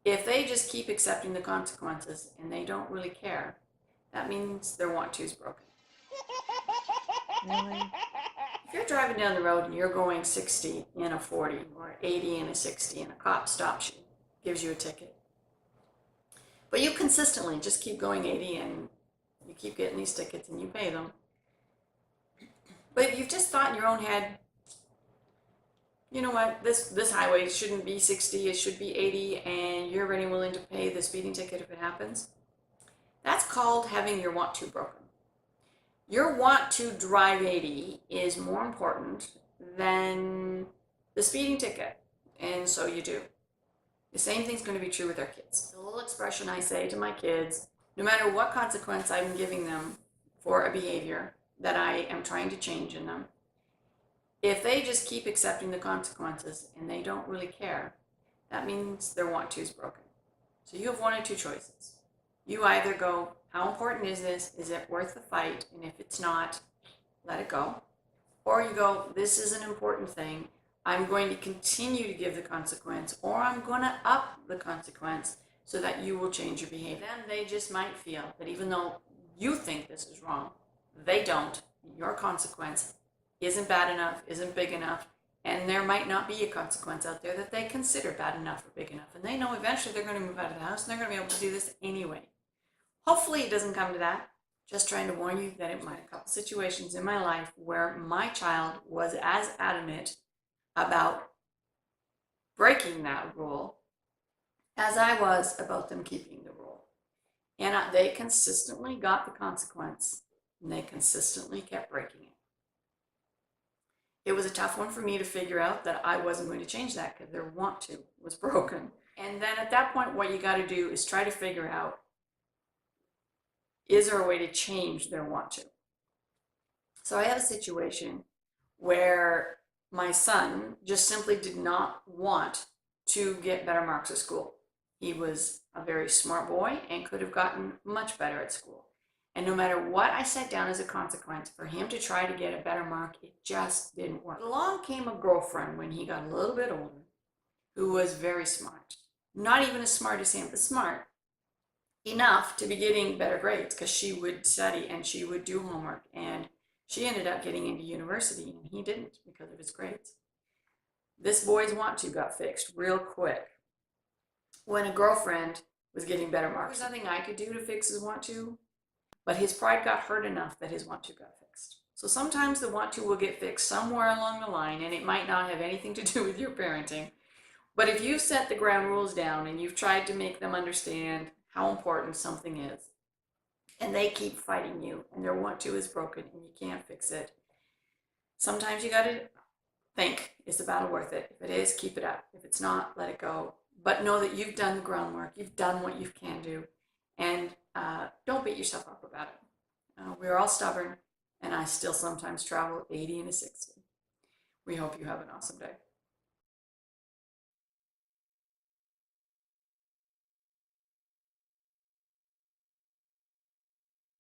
If they just keep accepting the consequences and they don't really care, that means their want to is broken. Really? If you're driving down the road and you're going 60 in a 40 or 80 in a 60 and a cop stops you, gives you a ticket, but you consistently just keep going 80 and you keep getting these tickets and you pay them, but you've just thought in your own head, you know what, this highway shouldn't be 60, it should be 80, and you're ready and willing to pay the speeding ticket if it happens. That's called having your want to broken. Your want to drive 80 is more important than the speeding ticket, and so you do. The same thing's going to be true with our kids. The little expression I say to my kids, no matter what consequence I'm giving them for a behavior that I am trying to change in them, if they just keep accepting the consequences and they don't really care, that means their want to is broken. So you have one or two choices. You either go, how important is this? Is it worth the fight? And if it's not, let it go. Or you go, this is an important thing. I'm going to continue to give the consequence, or I'm going to up the consequence so that you will change your behavior. Then they just might feel that even though you think this is wrong, they don't. Your consequence isn't bad enough, isn't big enough, and there might not be a consequence out there that they consider bad enough or big enough. And they know eventually they're going to move out of the house and they're going to be able to do this anyway. Hopefully it doesn't come to that. Just trying to warn you that it might. A couple situations in my life where my child was as adamant about breaking that rule as I was about them keeping the rule. And they consistently got the consequence and they consistently kept breaking it. It was a tough one for me to figure out that I wasn't going to change that because their want to was broken. And then at that point, what you got to do is try to figure out, is there a way to change their want to? So I had a situation where my son just simply did not want to get better marks at school. He was a very smart boy and could have gotten much better at school. And no matter what I set down as a consequence for him to try to get a better mark, it just didn't work. Along came a girlfriend when he got a little bit older who was very smart. Not even as smart as him, but smart enough to be getting better grades because she would study and she would do homework, and she ended up getting into university and he didn't because of his grades. This boy's want to got fixed real quick when a girlfriend was getting better marks. There's nothing I could do to fix his want to, but his pride got hurt enough that his want to got fixed. So sometimes the want to will get fixed somewhere along the line, and it might not have anything to do with your parenting. But if you've set the ground rules down and you've tried to make them understand how important something is, and they keep fighting you and their want to is broken and you can't fix it, sometimes you got to think, is the battle worth it? If it is, keep it up. If it's not, let it go. But know that you've done the groundwork, you've done what you can do, and don't beat yourself up about it. We're all stubborn, and I still sometimes travel 80 and a 60. We hope you have an awesome day.